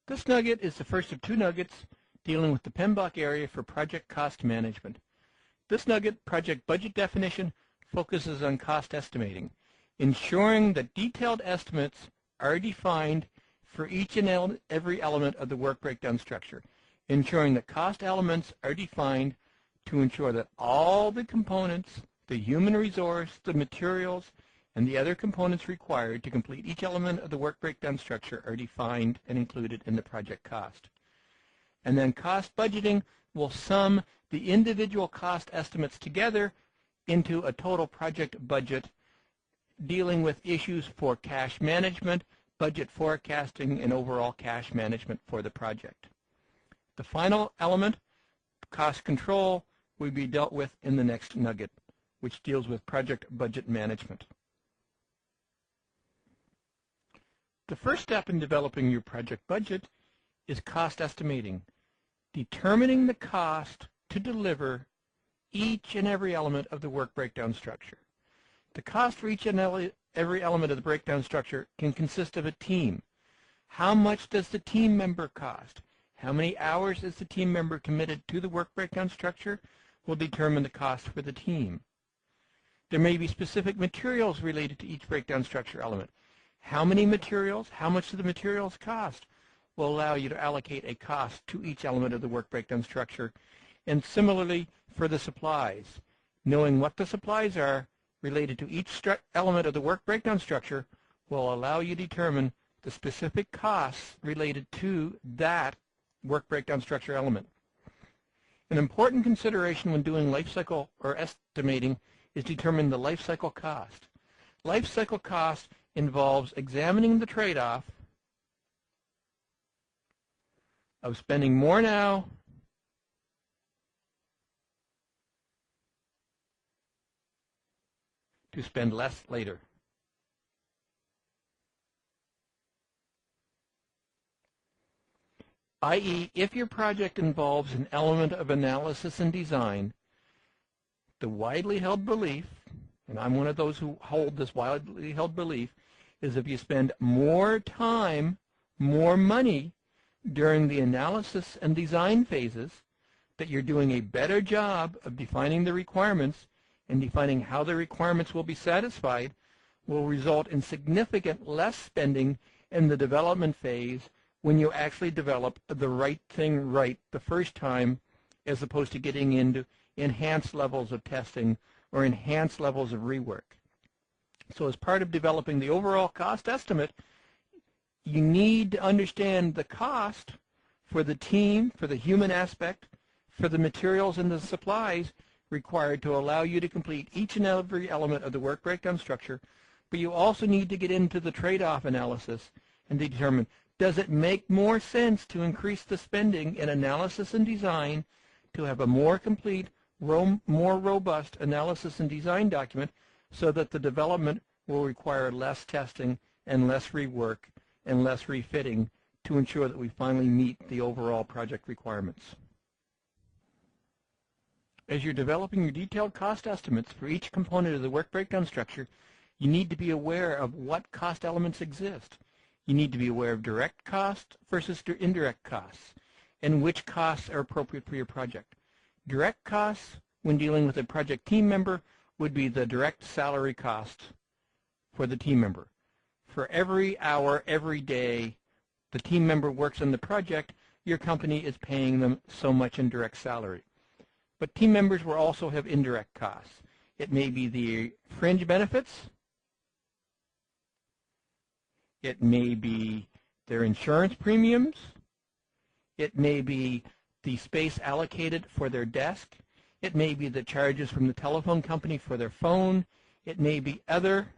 This nugget is the first of two nuggets dealing with the PMBOK area for project cost management. This nugget, project budget definition, focuses on cost estimating, ensuring that detailed estimates are defined for each and every element of the work breakdown structure, ensuring that cost elements are defined to ensure that all the components, the human resource, the materials, and the other components required to complete each element of the work breakdown structure are defined and included in the project cost. And then cost budgeting will sum the individual cost estimates together into a total project budget, dealing with issues for cash management, budget forecasting, and overall cash management for the project. The final element, cost control, will be dealt with in the next nugget, which deals with project budget management. The first step in developing your project budget is cost estimating, determining the cost to deliver each and every element of the work breakdown structure. The cost for each and every element of the breakdown structure can consist of a team. How much does the team member cost? How many hours is the team member committed to the work breakdown structure will determine the cost for the team. There may be specific materials related to each breakdown structure element. How many materials, how much do the materials cost will allow you to allocate a cost to each element of the work breakdown structure. And similarly for the supplies, knowing what the supplies are related to each element of the work breakdown structure will allow you to determine the specific costs related to that work breakdown structure element. An important consideration when doing life cycle or estimating is determining the life cycle cost. Life cycle cost involves examining the trade-off of spending more now to spend less later. I.e., if your project involves an element of analysis and design, the widely held belief, and I'm one of those who hold this widely held belief, is if you spend more time, more money during the analysis and design phases, that you're doing a better job of defining the requirements and defining how the requirements will be satisfied, will result in significant less spending in the development phase when you actually develop the right thing right the first time, as opposed to getting into enhanced levels of testing or enhanced levels of rework. So as part of developing the overall cost estimate, you need to understand the cost for the team, for the human aspect, for the materials and the supplies required to allow you to complete each and every element of the work breakdown structure, but you also need to get into the trade-off analysis and determine, does it make more sense to increase the spending in analysis and design to have a more complete, more robust analysis and design document so that the development will require less testing and less rework and less refitting to ensure that we finally meet the overall project requirements. As you're developing your detailed cost estimates for each component of the work breakdown structure, you need to be aware of what cost elements exist. You need to be aware of direct costs versus indirect costs and which costs are appropriate for your project. Direct costs, when dealing with a project team member, would be the direct salary cost for the team member. For every hour, every day the team member works on the project, your company is paying them so much in direct salary. But team members will also have indirect costs. It may be the fringe benefits. It may be their insurance premiums. It may be the space allocated for their desk. It may be the charges from the telephone company for their phone. It may be other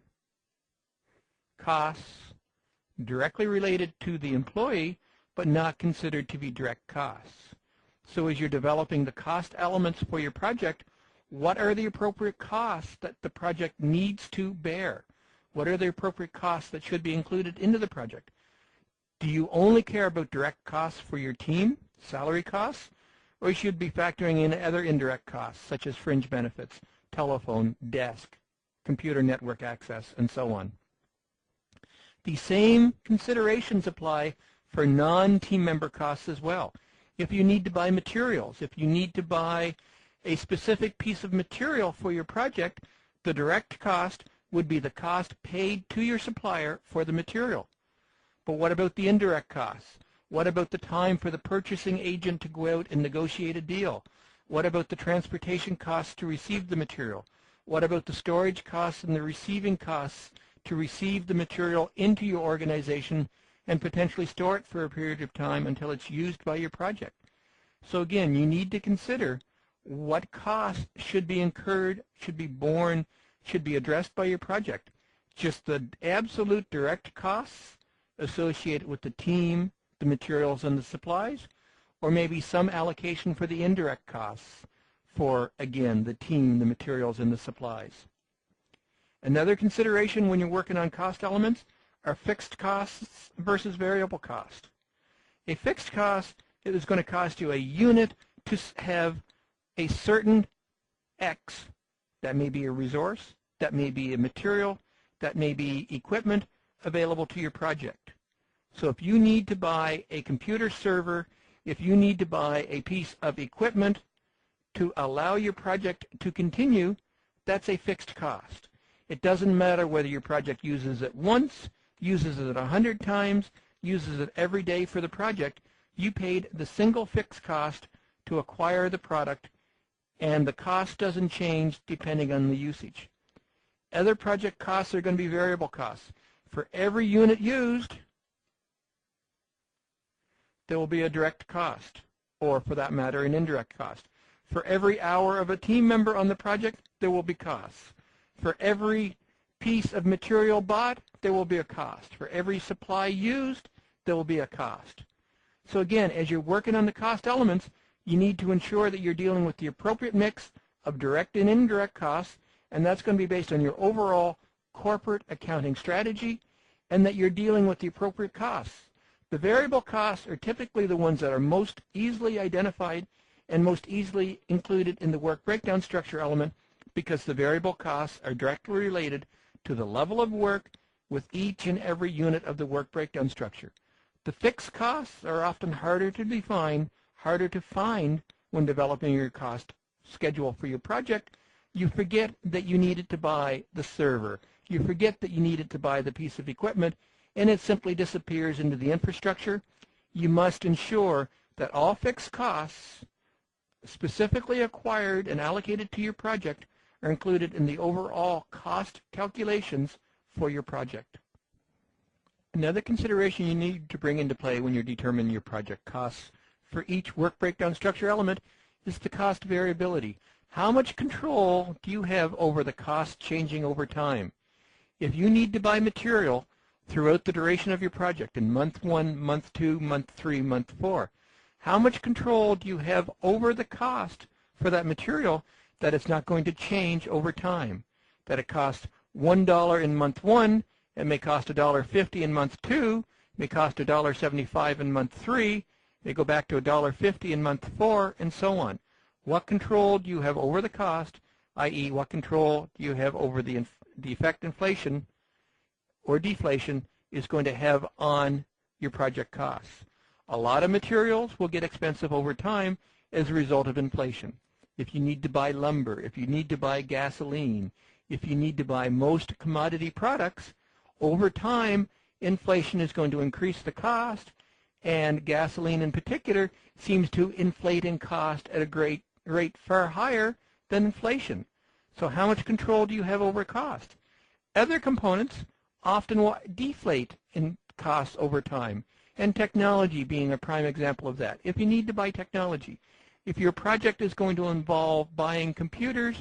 costs directly related to the employee, but not considered to be direct costs. So as you're developing the cost elements for your project, what are the appropriate costs that the project needs to bear? What are the appropriate costs that should be included into the project? Do you only care about direct costs for your team, salary costs, or you should be factoring in other indirect costs, such as fringe benefits, telephone, desk, computer network access, and so on? The same considerations apply for non-team member costs as well. If you need to buy materials, if you need to buy a specific piece of material for your project, the direct cost would be the cost paid to your supplier for the material. But what about the indirect costs? What about the time for the purchasing agent to go out and negotiate a deal? What about the transportation costs to receive the material? What about the storage costs and the receiving costs to receive the material into your organization and potentially store it for a period of time until it's used by your project? So again, you need to consider what costs should be incurred, should be borne, should be addressed by your project. Just the absolute direct costs associated with the team, the materials, and the supplies, or maybe some allocation for the indirect costs for, again, the team, the materials, and the supplies. Another consideration when you're working on cost elements are fixed costs versus variable cost. A fixed cost is going to cost you a unit to have a certain X. That may be a resource, that may be a material, that may be equipment available to your project. So if you need to buy a computer server, if you need to buy a piece of equipment to allow your project to continue, that's a fixed cost. It doesn't matter whether your project uses it once, uses it 100 times, uses it every day for the project. You paid the single fixed cost to acquire the product, and the cost doesn't change depending on the usage. Other project costs are going to be variable costs. For every unit used, there will be a direct cost, or for that matter, an indirect cost. For every hour of a team member on the project, there will be costs. For every piece of material bought, there will be a cost. For every supply used, there will be a cost. So again, as you're working on the cost elements, you need to ensure that you're dealing with the appropriate mix of direct and indirect costs, and that's going to be based on your overall corporate accounting strategy, and that you're dealing with the appropriate costs. The variable costs are typically the ones that are most easily identified and most easily included in the work breakdown structure element, because the variable costs are directly related to the level of work with each and every unit of the work breakdown structure. The fixed costs are often harder to define, harder to find when developing your cost schedule for your project. You forget that you needed to buy the server. You forget that you needed to buy the piece of equipment, and it simply disappears into the infrastructure. You must ensure that all fixed costs specifically acquired and allocated to your project are included in the overall cost calculations for your project. Another consideration you need to bring into play when you're determining your project costs for each work breakdown structure element is the cost variability. How much control do you have over the cost changing over time? If you need to buy material throughout the duration of your project in month 1, month 2, month 3, month 4, how much control do you have over the cost for that material that it's not going to change over time? That it costs $1 in month 1, it may cost $1.50 in month 2, it may cost $1.75 in month 3, it may go back to $1.50 in month 4, and so on. What control do you have over the cost, i.e. what control do you have over the effect inflation or deflation is going to have on your project costs? A lot of materials will get expensive over time as a result of inflation. If you need to buy lumber, if you need to buy gasoline, if you need to buy most commodity products, over time inflation is going to increase the cost, and gasoline in particular seems to inflate in cost at a rate far higher than inflation. So how much control do you have over cost? Other components often will deflate in costs over time, and technology being a prime example of that. If you need to buy technology, if your project is going to involve buying computers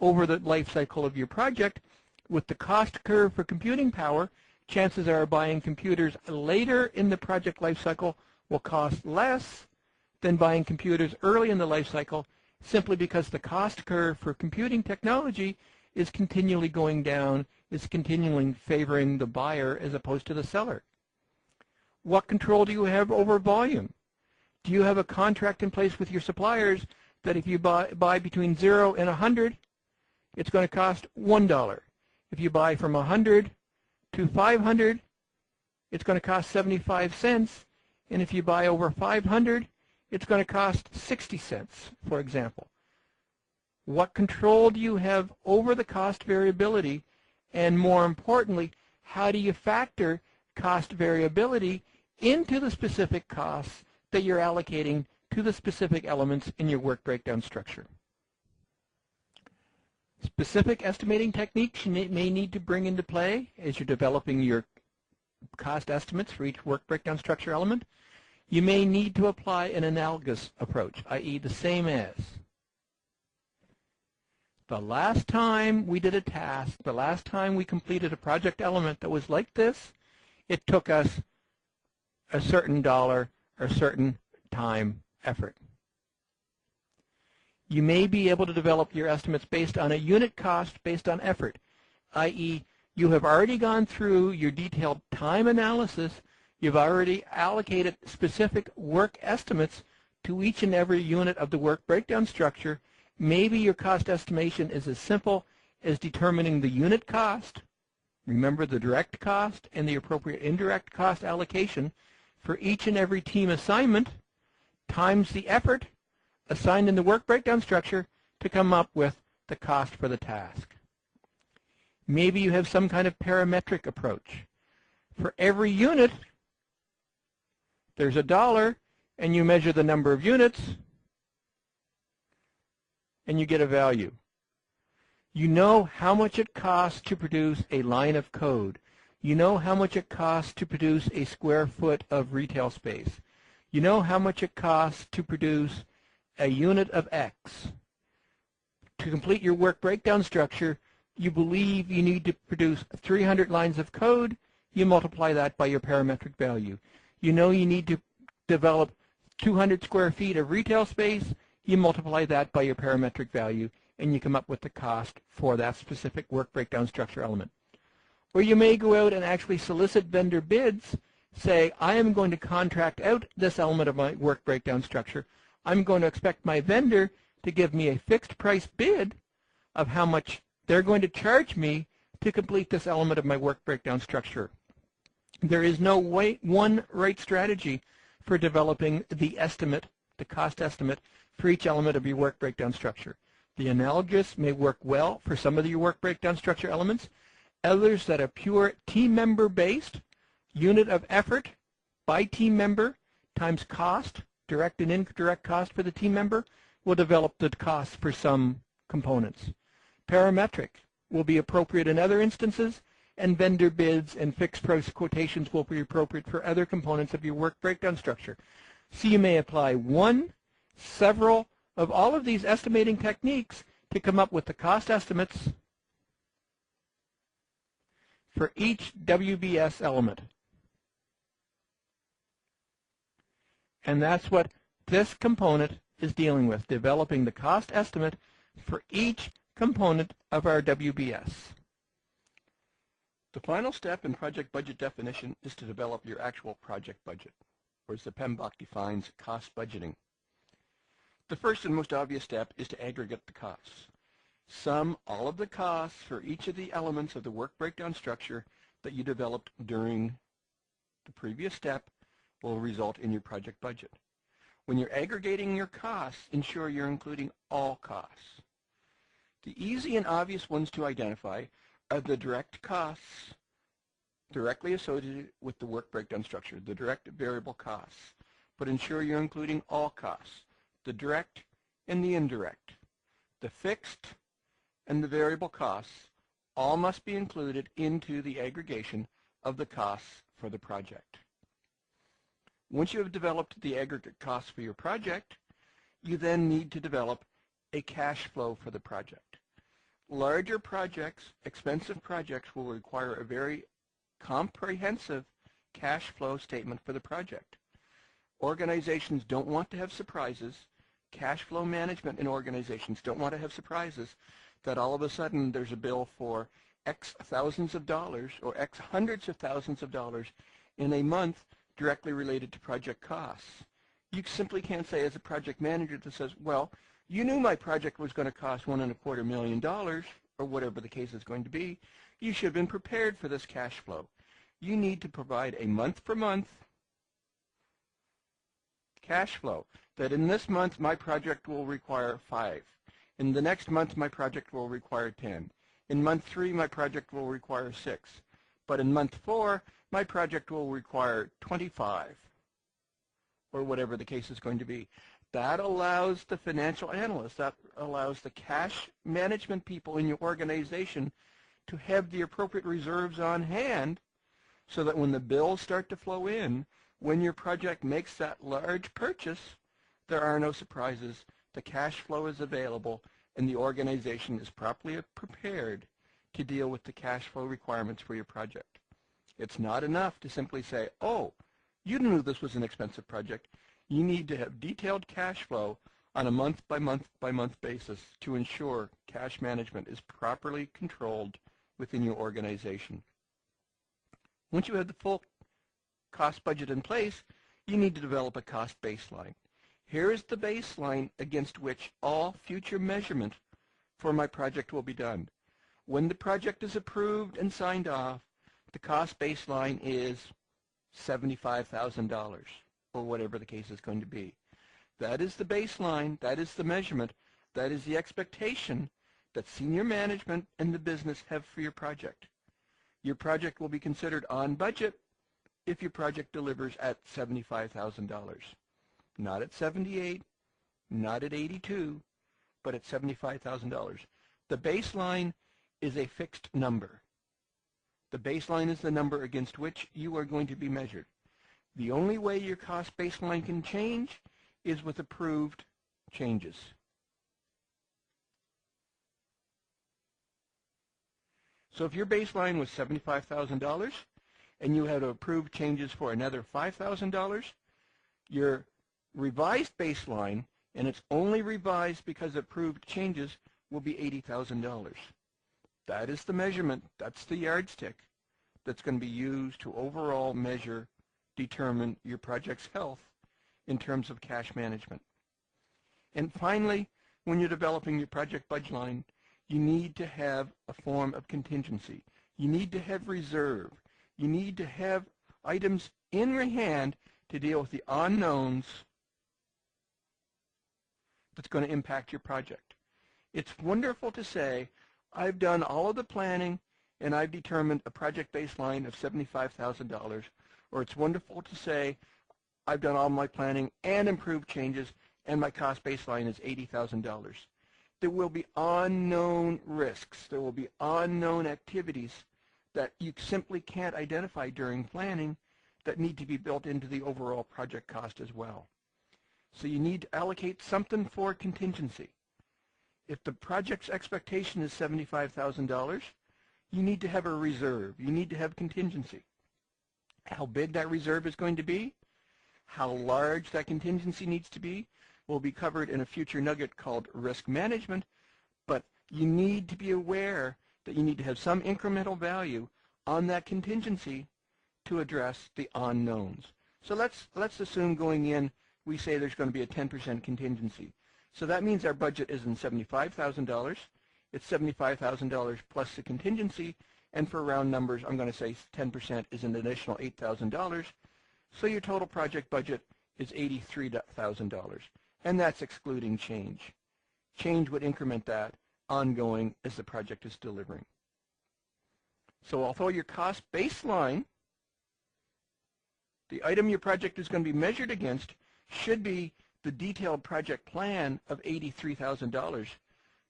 over the life cycle of your project, with the cost curve for computing power, chances are buying computers later in the project life cycle will cost less than buying computers early in the life cycle, simply because the cost curve for computing technology is continually going down, is continually favoring the buyer as opposed to the seller. What control do you have over volume? Do you have a contract in place with your suppliers that if you buy between 0 and 100, it's going to cost $1? If you buy from 100 to 500, it's going to cost 75 cents. and if you buy over 500, it's going to cost 60 cents, for example. What control do you have over the cost variability? And more importantly, how do you factor cost variability into the specific costs that you're allocating to the specific elements in your work breakdown structure? Specific estimating techniques you may need to bring into play as you're developing your cost estimates for each work breakdown structure element. You may need to apply an analogous approach, i.e. the same as. The last time we did a task, the last time we completed a project element that was like this, it took us a certain dollar or certain time effort. You may be able to develop your estimates based on a unit cost based on effort, i.e. you have already gone through your detailed time analysis, you've already allocated specific work estimates to each and every unit of the work breakdown structure. Maybe your cost estimation is as simple as determining the unit cost, remember the direct cost and the appropriate indirect cost allocation for each and every team assignment, times the effort assigned in the work breakdown structure to come up with the cost for the task. Maybe you have some kind of parametric approach. For every unit, there's a dollar, and you measure the number of units, and you get a value. You know how much it costs to produce a line of code. You know how much it costs to produce a square foot of retail space. You know how much it costs to produce a unit of X. To complete your work breakdown structure, you believe you need to produce 300 lines of code. You multiply that by your parametric value. You know you need to develop 200 square feet of retail space. You multiply that by your parametric value, and you come up with the cost for that specific work breakdown structure element. Or you may go out and actually solicit vendor bids, say, I am going to contract out this element of my work breakdown structure. I'm going to expect my vendor to give me a fixed price bid of how much they're going to charge me to complete this element of my work breakdown structure. There is no one right strategy for developing the estimate, the cost estimate, for each element of your work breakdown structure. The analogous may work well for some of your work breakdown structure elements. Others that are pure team member based, unit of effort by team member times cost, direct and indirect cost for the team member, will develop the cost for some components. Parametric will be appropriate in other instances, and vendor bids and fixed price quotations will be appropriate for other components of your work breakdown structure. So you may apply one, several of all of these estimating techniques to come up with the cost estimates for each WBS element. And that's what this component is dealing with, developing the cost estimate for each component of our WBS. The final step in project budget definition is to develop your actual project budget, or as the PMBOK defines, cost budgeting. The first and most obvious step is to aggregate the costs. Sum all of the costs for each of the elements of the work breakdown structure that you developed during the previous step will result in your project budget. When you're aggregating your costs, ensure you're including all costs. The easy and obvious ones to identify are the direct costs directly associated with the work breakdown structure, the direct variable costs. But ensure you're including all costs, the direct and the indirect. The fixed and the variable costs all must be included into the aggregation of the costs for the project. Once you have developed the aggregate costs for your project, you then need to develop a cash flow for the project. Larger projects, expensive projects, will require a very comprehensive cash flow statement for the project. Organizations don't want to have surprises. Cash flow management in organizations don't want to have surprises that all of a sudden there's a bill for X thousands of dollars or X hundreds of thousands of dollars in a month directly related to project costs. You simply can't say as a project manager that says, well, you knew my project was going to cost $1.25 million, or whatever the case is going to be. You should have been prepared for this cash flow. You need to provide a month-for-month cash flow, that in this month my project will require 5. In the next month my project will require 10. In month 3 my project will require 6. But in month 4 my project will require 25, or whatever the case is going to be. That allows the financial analyst, that allows the cash management people in your organization to have the appropriate reserves on hand so that when the bills start to flow in, when your project makes that large purchase, there are no surprises. The cash flow is available and the organization is properly prepared to deal with the cash flow requirements for your project. It's not enough to simply say, oh, you knew this was an expensive project. You need to have detailed cash flow on a month-by-month basis to ensure cash management is properly controlled within your organization. Once you have the full cost budget in place, you need to develop a cost baseline. Here is the baseline against which all future measurement for my project will be done. When the project is approved and signed off, the cost baseline is $75,000, or whatever the case is going to be. That is the baseline, that is the measurement, that is the expectation that senior management and the business have for your project. Your project will be considered on budget if your project delivers at $75,000. Not at 78, not at 82, but at $75,000. The baseline is a fixed number. The baseline is the number against which you are going to be measured. The only way your cost baseline can change is with approved changes. So if your baseline was $75,000 and you had approved changes for another $5,000, your revised baseline, and it's only revised because approved changes, will be $80,000. That is the measurement, that's the yardstick that's going to be used to overall measure, determine your project's health in terms of cash management. And finally, when you're developing your project budget line, you need to have a form of contingency. You need to have reserve. You need to have items in your hand to deal with the unknowns that's going to impact your project. It's wonderful to say, I've done all of the planning and I've determined a project baseline of $75,000. Or it's wonderful to say, I've done all my planning and improved changes and my cost baseline is $80,000. There will be unknown risks. There will be unknown activities that you simply can't identify during planning that need to be built into the overall project cost as well. So you need to allocate something for contingency. If the project's expectation is $75,000, you need to have a reserve. You need to have contingency. How big that reserve is going to be, how large that contingency needs to be, will be covered in a future nugget called risk management, but you need to be aware that you need to have some incremental value on that contingency to address the unknowns. So let's assume going in, we say there's going to be a 10% contingency. So that means our budget isn't $75,000. It's $75,000 plus the contingency, and for round numbers, I'm going to say 10% is an additional $8,000. So your total project budget is $83,000, and that's excluding change. Change would increment that ongoing as the project is delivering. So although your cost baseline, the item your project is going to be measured against, should be the detailed project plan of $83,000,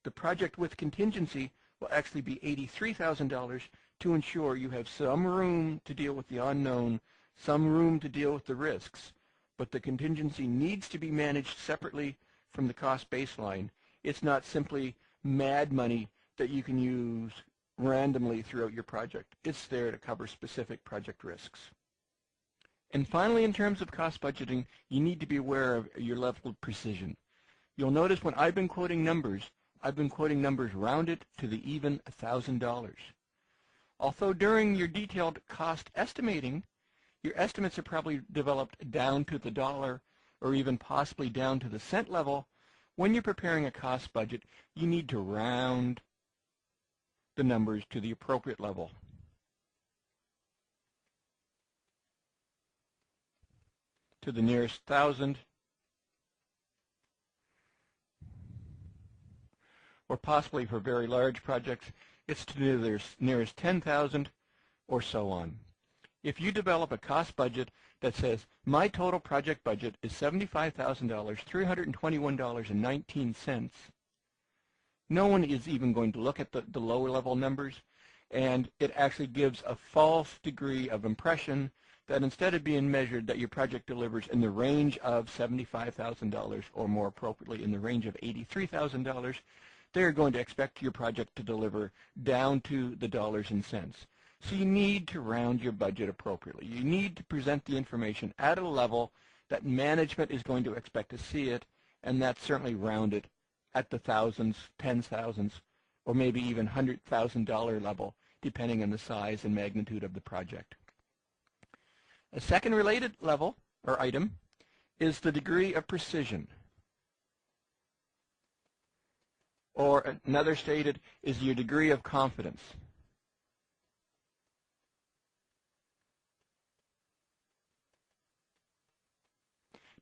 the project with contingency will actually be $83,000 to ensure you have some room to deal with the unknown, some room to deal with the risks, but the contingency needs to be managed separately from the cost baseline. It's not simply mad money that you can use randomly throughout your project. It's there to cover specific project risks. And finally, in terms of cost budgeting, you need to be aware of your level of precision. You'll notice when I've been quoting numbers, I've been quoting numbers rounded to the even $1,000. Although during your detailed cost estimating, your estimates are probably developed down to the dollar or even possibly down to the cent level, when you're preparing a cost budget, you need to round the numbers to the appropriate level. To the nearest thousand, or possibly for very large projects, it's to nearest 10,000 or so on. If you develop a cost budget that says, my total project budget is $75,000, $321.19, no one is even going to look at the lower level numbers, and it actually gives a false degree of impression that instead of being measured that your project delivers in the range of $75,000 or more appropriately in the range of $83,000, they're going to expect your project to deliver down to the dollars and cents. So you need to round your budget appropriately. You need to present the information at a level that management is going to expect to see it, and that's certainly rounded at the thousands, tens thousands, or maybe even $100,000 level, depending on the size and magnitude of the project. A second related level, or item, is the degree of precision. Or another stated is your degree of confidence.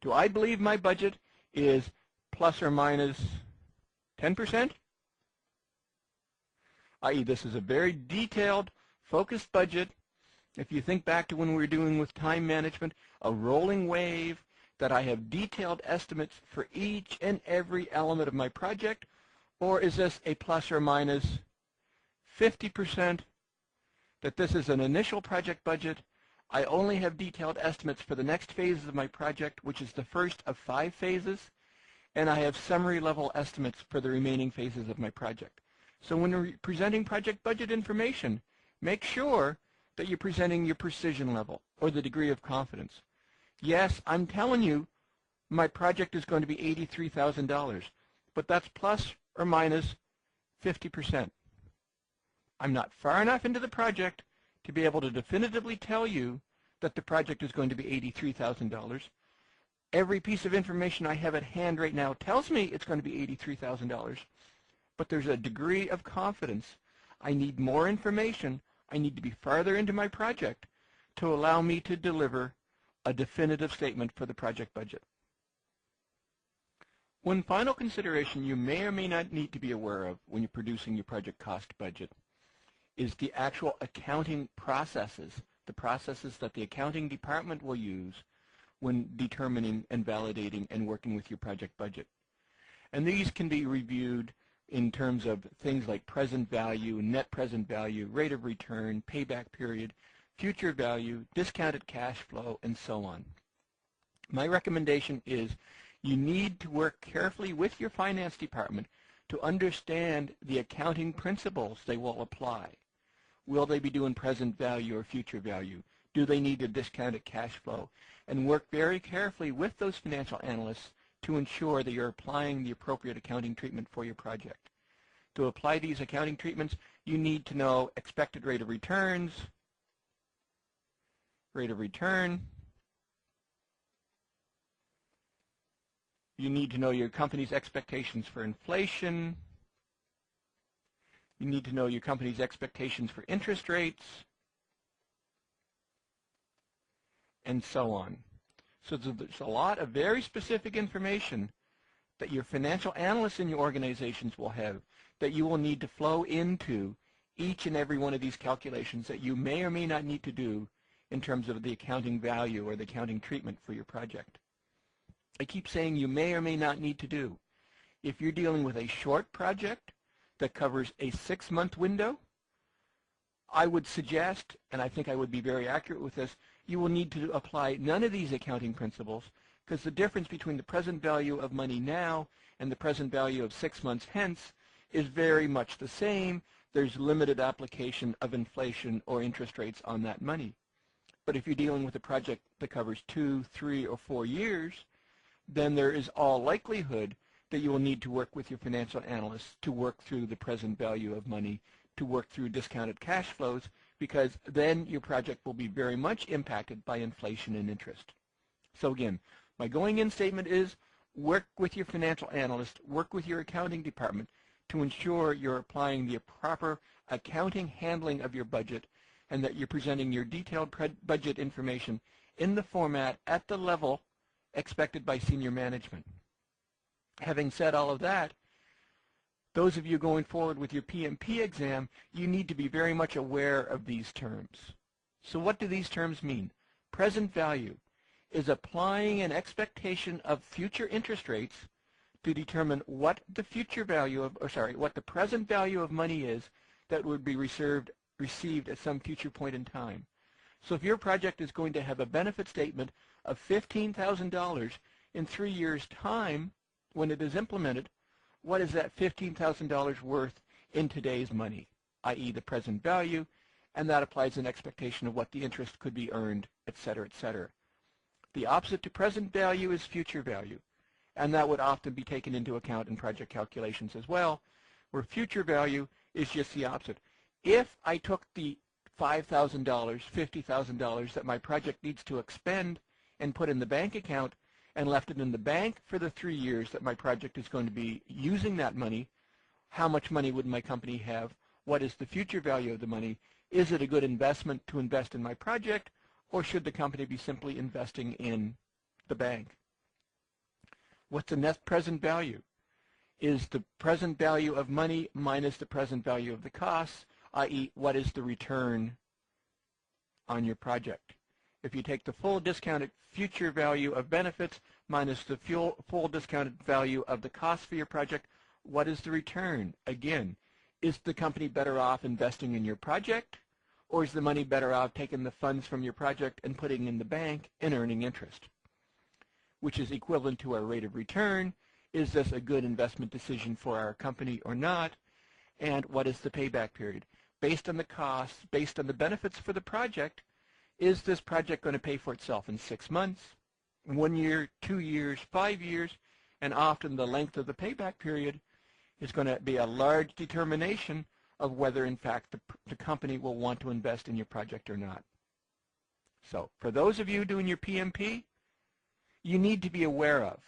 Do I believe my budget is plus or minus 10%? I.e., this is a very detailed, focused budget. If you think back to when we were doing with time management, a rolling wave, that I have detailed estimates for each and every element of my project, or is this a plus or minus 50%, that this is an initial project budget, I only have detailed estimates for the next phases of my project, which is the first of 5 phases, and I have summary level estimates for the remaining phases of my project. So when you're presenting project budget information, make sure that you're presenting your precision level or the degree of confidence. Yes, I'm telling you my project is going to be $83,000, but that's plus or minus 50%. I'm not far enough into the project to be able to definitively tell you that the project is going to be $83,000. Every piece of information I have at hand right now tells me it's going to be $83,000, but there's a degree of confidence. I need more information. I need to be farther into my project to allow me to deliver a definitive statement for the project budget. One final consideration you may or may not need to be aware of when you're producing your project cost budget is the actual accounting processes, the processes that the accounting department will use when determining and validating and working with your project budget. And these can be reviewed in terms of things like present value, net present value, rate of return, payback period, future value, discounted cash flow, and so on. My recommendation is you need to work carefully with your finance department to understand the accounting principles they will apply. Will they be doing present value or future value? Do they need a discounted cash flow? And work very carefully with those financial analysts to ensure that you're applying the appropriate accounting treatment for your project. To apply these accounting treatments, you need to know expected rate of returns, rate of return. You need to know your company's expectations for inflation. You need to know your company's expectations for interest rates, and so on. So there's a lot of very specific information that your financial analysts in your organizations will have that you will need to flow into each and every one of these calculations that you may or may not need to do in terms of the accounting value or the accounting treatment for your project. I keep saying you may or may not need to do. If you're dealing with a short project that covers a 6-month window, I would suggest, and I think I would be very accurate with this, you will need to apply none of these accounting principles, because the difference between the present value of money now and the present value of 6 months hence is very much the same. There's limited application of inflation or interest rates on that money. But if you're dealing with a project that covers 2, 3, or 4 years, then there is all likelihood that you will need to work with your financial analysts to work through the present value of money, to work through discounted cash flows, because then your project will be very much impacted by inflation and interest. So again, my going-in statement is work with your financial analyst, work with your accounting department to ensure you're applying the proper accounting handling of your budget and that you're presenting your detailed budget information in the format at the level expected by senior management. Having said all of that, Those of you going forward with your PMP exam, you need to be very much aware of these terms. So what do these terms mean? Present value is applying an expectation of future interest rates to determine what the future value of, what the present value of money is that would be received at some future point in time. So if your project is going to have a benefit statement of $15,000 in 3 years' time when it is implemented, what is that $15,000 worth in today's money, i.e. the present value, and that applies an expectation of what the interest could be earned, etc., etc. The opposite to present value is future value, and that would often be taken into account in project calculations as well, where future value is just the opposite. If I took the $5,000, $50,000 that my project needs to expend and put in the bank account and left it in the bank for the 3 years that my project is going to be using that money, how much money would my company have? What is the future value of the money? Is it a good investment to invest in my project, or should the company be simply investing in the bank? What's the net present value? Is the present value of money minus the present value of the costs, i.e. what is the return on your project? If you take the full discounted future value of benefits minus the full discounted value of the cost for your project, what is the return? Again, is the company better off investing in your project, or is the money better off taking the funds from your project and putting in the bank and earning interest, which is equivalent to our rate of return? Is this a good investment decision for our company or not? And what is the payback period? Based on the costs, based on the benefits for the project, is this project going to pay for itself in 6 months, 1 year, 2 years, 5 years? And often the length of the payback period is going to be a large determination of whether, in fact, the company will want to invest in your project or not. So for those of you doing your PMP, you need to be aware of,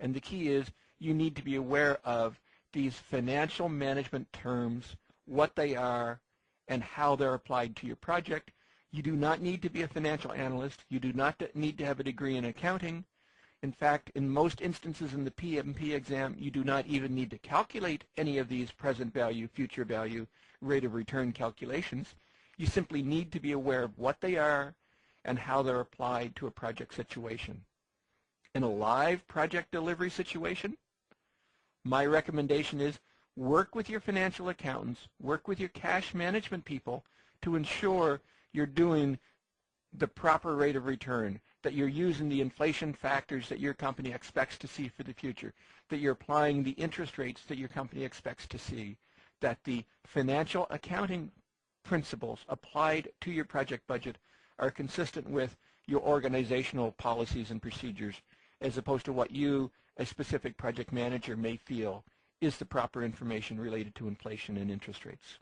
and the key is you need to be aware of these financial management terms, what they are, and how they're applied to your project. You do not need to be a financial analyst. You do not need to have a degree in accounting. In fact, in most instances in the PMP exam, you do not even need to calculate any of these present value, future value, rate of return calculations. You simply need to be aware of what they are and how they're applied to a project situation. In a live project delivery situation, my recommendation is work with your financial accountants, work with your cash management people to ensure you're doing the proper rate of return, that you're using the inflation factors that your company expects to see for the future, that you're applying the interest rates that your company expects to see, that the financial accounting principles applied to your project budget are consistent with your organizational policies and procedures, as opposed to what you, a specific project manager, may feel is the proper information related to inflation and interest rates.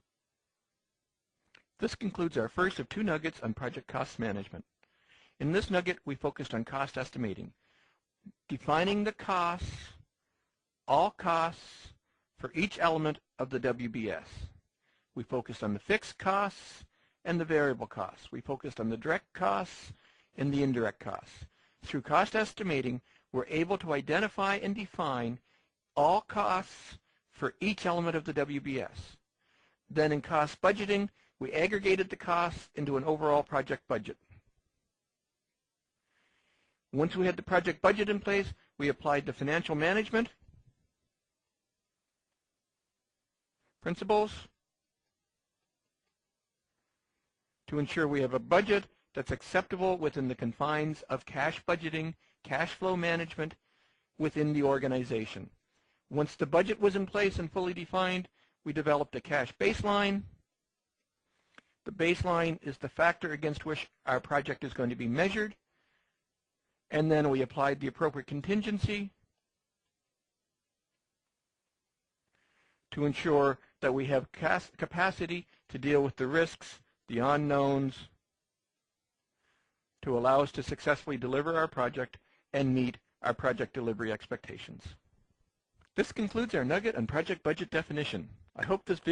This concludes our first of 2 nuggets on project cost management. In this nugget, we focused on cost estimating, defining the costs, all costs, for each element of the WBS. We focused on the fixed costs and the variable costs. We focused on the direct costs and the indirect costs. Through cost estimating, we're able to identify and define all costs for each element of the WBS. Then in cost budgeting, we aggregated the costs into an overall project budget. Once we had the project budget in place, we applied the financial management principles to ensure we have a budget that's acceptable within the confines of cash budgeting, cash flow management within the organization. Once the budget was in place and fully defined, we developed a cash baseline. The baseline is the factor against which our project is going to be measured. And then we applied the appropriate contingency to ensure that we have capacity to deal with the risks, the unknowns, to allow us to successfully deliver our project and meet our project delivery expectations. This concludes our nugget on project budget definition. I hope this video